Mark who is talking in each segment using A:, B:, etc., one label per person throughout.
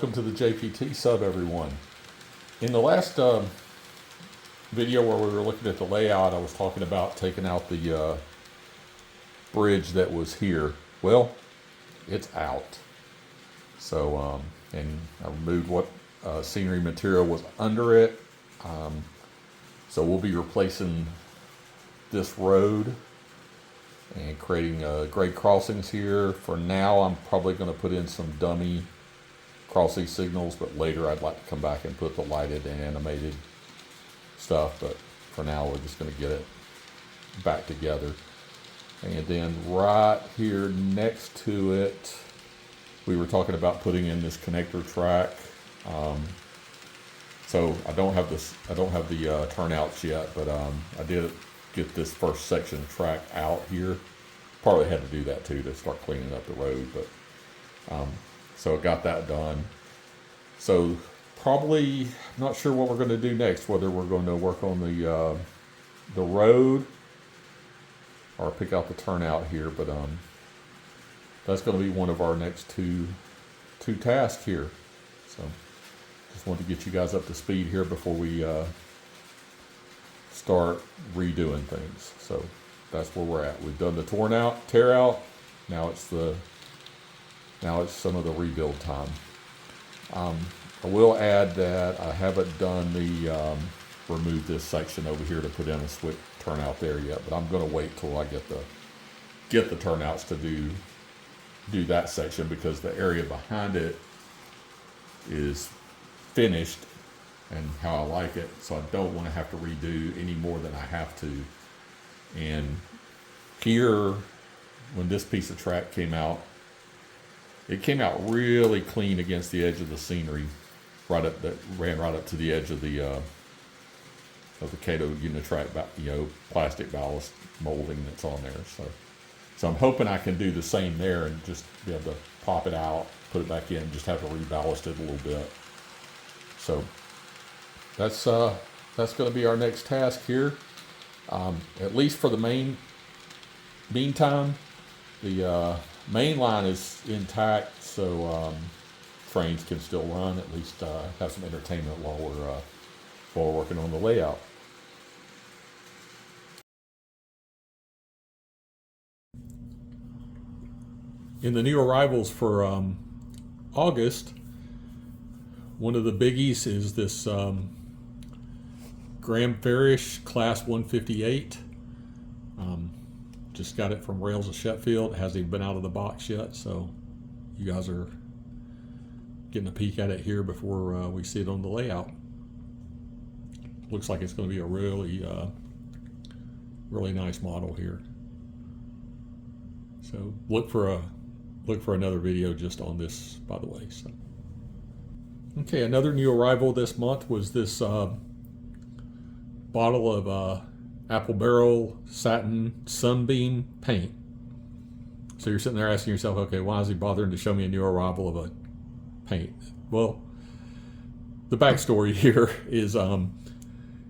A: welcome to the JPT sub, everyone. In the last video where we were looking at the layout, I was talking about taking out the bridge that was here. Well, it's out. So, and I removed what scenery material was under it. So we'll be replacing this road and creating grade crossings here. For now, I'm probably going to put in some dummy crossing signals, but later I'd like to come back and put the lighted and animated stuff. But for now, we're just going to get it back together. And then right here next to it, we were talking about putting in this connector track. So I don't have this. I don't have the turnouts yet, but I did get this first section of track out here. Partly had to do that too to start cleaning up the road, but so I got that done. So probably not sure what we're going to do next. Whether we're going to work on the road or pick out the turnout here, but that's going to be one of our next two tasks here. So just wanted to get you guys up to speed here before we start redoing things. So that's where we're at. We've done the tear out. Now it's some of the rebuild time. I will add that I haven't done the remove this section over here to put in a switch turnout there yet, but I'm going to wait till I get the turnouts to do that section, because the area behind it is finished and how I like it, so I don't want to have to redo any more than I have to. And here, when this piece of track came out, it came out really clean against the edge of the scenery, that ran right up to the edge of the Kato Unitrack, plastic ballast molding that's on there. So I'm hoping I can do the same there and just be able to pop it out, put it back in, just have to reballast it a little bit. So that's going to be our next task here. At least for the meantime, the main line is intact, so trains can still run. At least have some entertainment while we're working on the layout. In the new arrivals for August, one of the biggies is this Graham Farish Class 158. Just got it from Rails of Sheffield. It hasn't even been out of the box yet, so you guys are getting a peek at it here before we see it on the layout. Looks like it's going to be a really nice model here. So look for another video just on this, by the way. So okay, another new arrival this month was this bottle of Apple Barrel Satin Sunbeam paint. So you're sitting there asking yourself, okay, why is he bothering to show me a new arrival of a paint? Well, the backstory here is in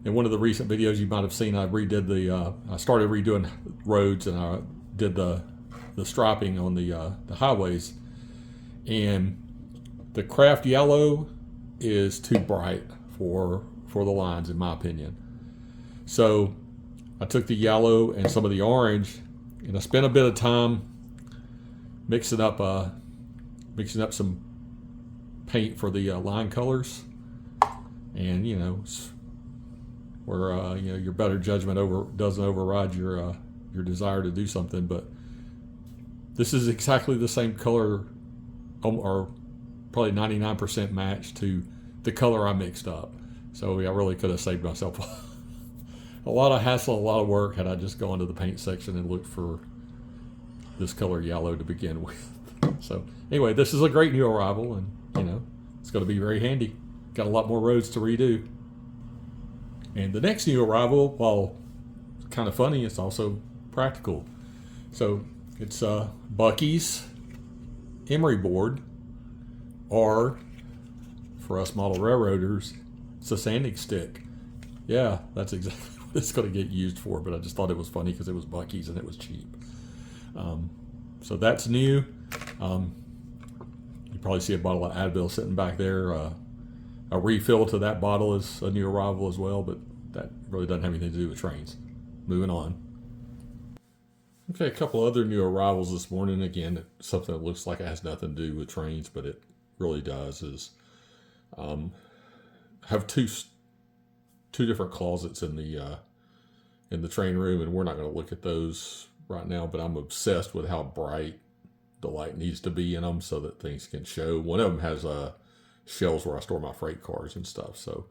A: one of the recent videos you might have seen, I started redoing roads, and I did the striping on the highways, and the craft yellow is too bright for the lines, in my opinion. So I took the yellow and some of the orange, and I spent a bit of time mixing up some paint for the line colors, and where your better judgment doesn't override your desire to do something. But this is exactly the same color, or probably 99% match to the color I mixed up. So I really could have saved myself a lot of hassle, a lot of work, had I just gone to the paint section and looked for this color yellow to begin with. So anyway, this is a great new arrival, and it's going to be very handy. Got a lot more roads to redo. And the next new arrival, while kind of funny, it's also practical. So it's Bucky's emery board, or for us model railroaders, it's a sanding stick. Yeah, that's exactly what it's going to get used for, but I just thought it was funny because it was Bucky's and it was cheap. So that's new. You probably see a bottle of Advil sitting back there. A refill to that bottle is a new arrival as well, but that really doesn't have anything to do with trains. Moving on. Okay, a couple other new arrivals this morning. Again, something that looks like it has nothing to do with trains, but it really does. Is have two different closets in the train room, and we're not going to look at those right now. But I'm obsessed with how bright the light needs to be in them so that things can show. One of them has shelves where I store my freight cars and stuff, so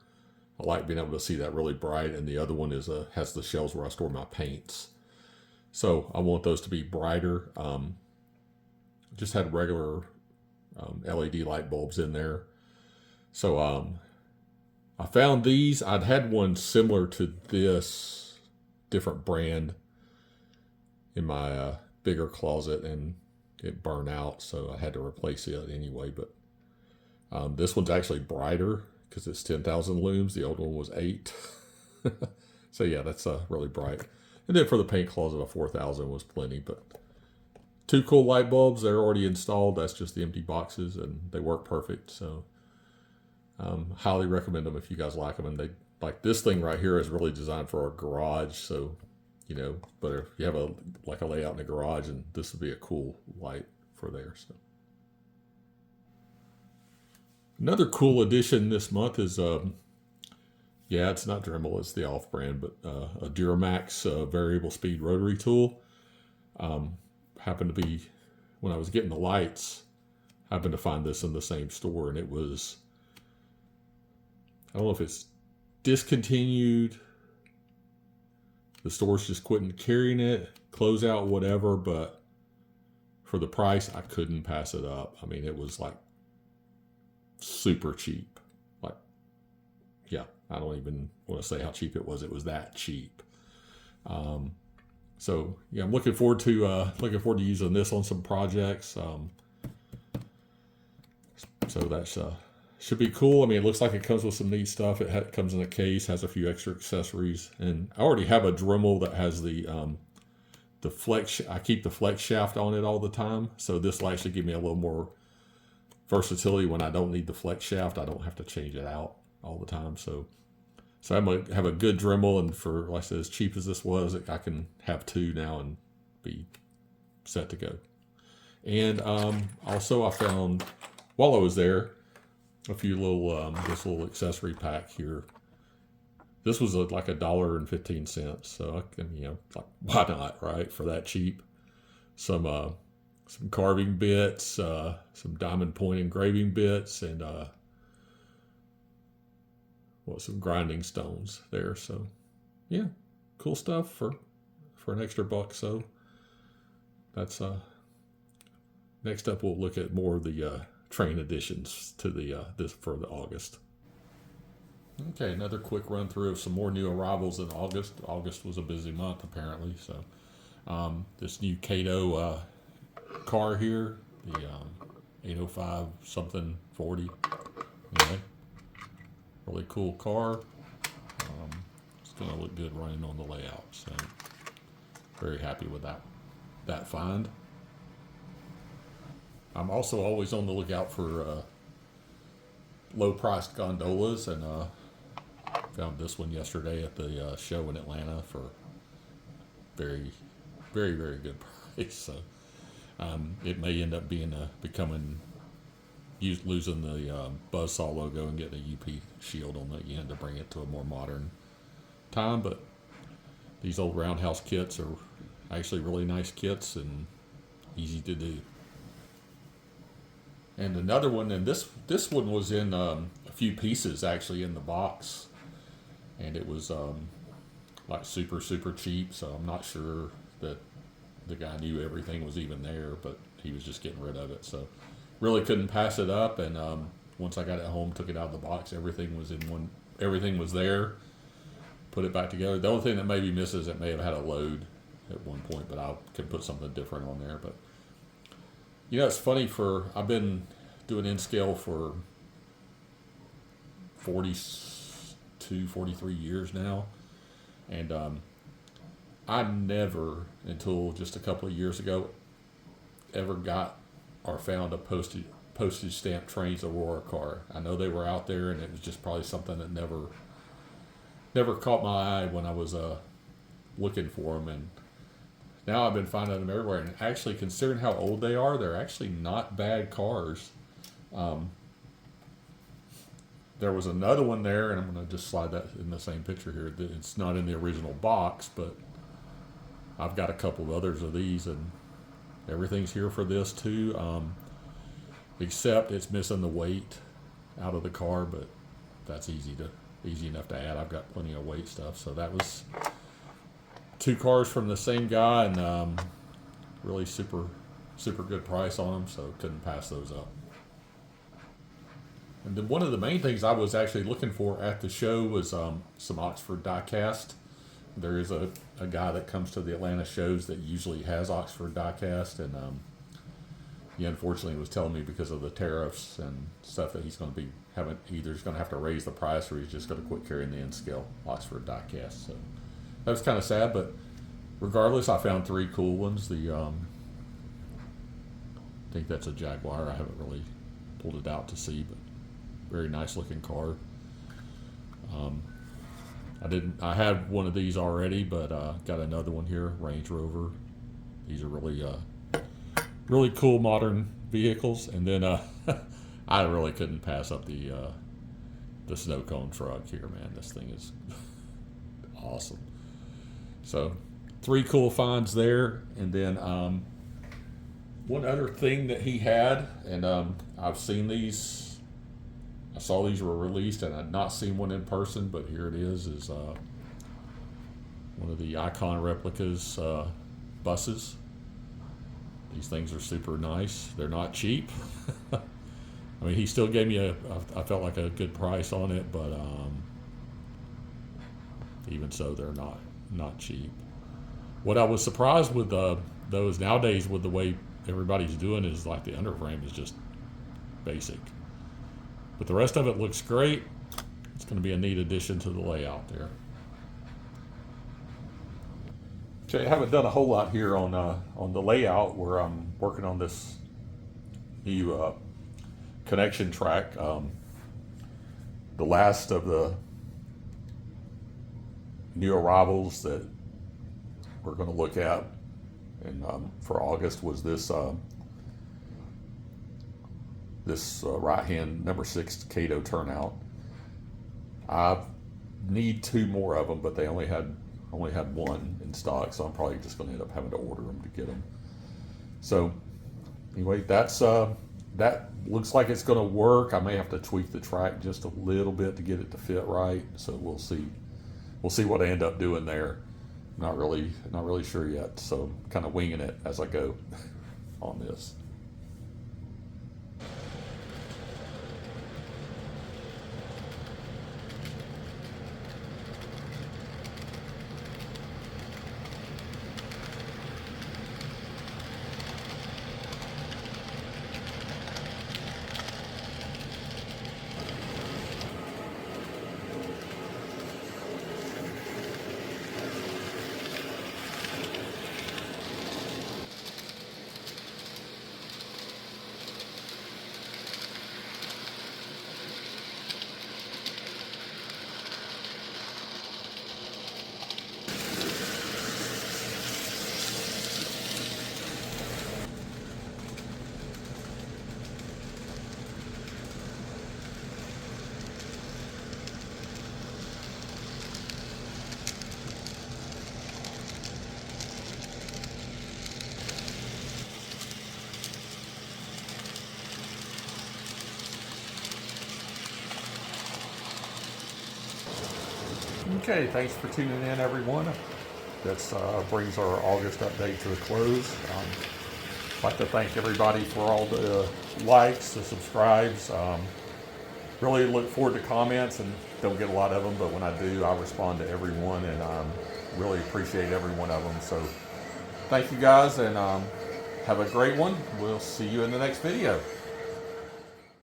A: I like being able to see that really bright. And the other one has the shelves where I store my paints. So I want those to be brighter. Just had regular LED light bulbs in there. So I found these. I'd had one similar to this, different brand, in my bigger closet, and it burned out, so I had to replace it anyway. But this one's actually brighter because it's 10,000 looms. The old one was 8. So yeah, that's really bright. And then for the paint closet, a 4,000 was plenty. But 2 cool light bulbs. They're already installed. That's just the empty boxes, and they work perfect. So highly recommend them if you guys like them. And they like this thing right here is really designed for a garage. So, but if you have a layout in the garage, and this would be a cool light for there. So another cool addition this month is it's not Dremel, it's the off-brand, but a Duramax variable speed rotary tool. Happened to be, when I was getting the lights, happened to find this in the same store, and it was, I don't know if it's discontinued, the store's just quitting carrying it, close out, whatever, but for the price, I couldn't pass it up. I mean, it was like super cheap. I don't even want to say how cheap it was. It was that cheap. So yeah, I'm looking forward to using this on some projects. So that's should be cool. I mean, it looks like it comes with some neat stuff. It comes in a case, has a few extra accessories, and I already have a Dremel that has the flex. I keep the flex shaft on it all the time, so this will actually give me a little more versatility when I don't need the flex shaft. I don't have to change it out all the time. So I'm going to have a good Dremel, and for, like I said, as cheap as this was, I can have 2 now and be set to go. And also I found, while I was there, a few little, this little accessory pack here. This was like $1.15. So I can, why not, right? For that cheap. Some carving bits, some diamond point engraving bits, and some grinding stones there. So yeah, cool stuff for an extra $1. So that's next up we'll look at more of the train additions to this for the August. Okay, another quick run through of some more new arrivals in August. August was a busy month apparently. So this new Kato car here, the 805 something 40. Okay. Really cool car. It's going to look good running on the layout. So very happy with that find. I'm also always on the lookout for low-priced gondolas, and found this one yesterday at the show in Atlanta for very, very, very good price. So it may end up losing the Buzzsaw logo and getting a UP shield on the end to bring it to a more modern time. But these old roundhouse kits are actually really nice kits and easy to do. And another one, and this one was in a few pieces actually in the box, and it was like super, super cheap. So I'm not sure that the guy knew everything was even there, but he was just getting rid of it. So really couldn't pass it up. And once I got it home, took it out of the box, everything was there. Put it back together. The only thing that maybe misses, it may have had a load at one point, but I could put something different on there. But it's funny, I've been doing N-Scale for 42, 43 years now, and I never, until just a couple of years ago, ever got or found a postage postage stamp Trains Aurora car. I know they were out there, and it was just probably something that never caught my eye when I was looking for them. And now I've been finding them everywhere. And actually, considering how old they are, they're actually not bad cars. There was another one there, and I'm going to just slide that in the same picture here. It's not in the original box, but I've got a couple of others of these, and everything's here for this too, except it's missing the weight out of the car, but that's easy enough to add. I've got plenty of weight stuff. So that was 2 cars from the same guy, and really super good price on them, so couldn't pass those up. And then one of the main things I was actually looking for at the show was some Oxford diecast. There is a guy that comes to the Atlanta shows that usually has Oxford diecast, and he unfortunately was telling me because of the tariffs and stuff that he's going to be either he's going to have to raise the price, or he's just going to quit carrying the N-scale Oxford diecast. So that was kind of sad, but regardless, I found 3 cool ones. I think that's a Jaguar. I haven't really pulled it out to see, but very nice looking car. I had one of these already, but got another one here, Range Rover. These are really cool modern vehicles. And then I really couldn't pass up the snow cone truck here, man. This thing is awesome. So 3 cool finds there. And then one other thing that he had, and I've seen these. I saw these were released, and I'd not seen one in person, but here it is one of the Icon replicas buses. These things are super nice. They're not cheap. I mean, he still gave me I felt like a good price on it, but even so, they're not cheap. What I was surprised with those nowadays, with the way everybody's doing, is like the underframe is just basic. But the rest of it looks great. It's going to be a neat addition to the layout there. Okay, I haven't done a whole lot here on the layout, where I'm working on this new connection track. The last of the new arrivals that we're going to look at, and for August, was this right-hand number 6 Kato turnout. I need 2 more of them, but they only had 1 in stock, so I'm probably just going to end up having to order them to get them. So anyway, that looks like it's going to work. I may have to tweak the track just a little bit to get it to fit right. So we'll see what I end up doing there. Not really sure yet. So kind of winging it as I go on this. Okay, thanks for tuning in, everyone. That brings our August update to a close. I'd like to thank everybody for all the likes, the subscribes. Really look forward to comments, and don't get a lot of them, but when I do, I respond to everyone, and really appreciate every one of them. So thank you guys, and have a great one. We'll see you in the next video.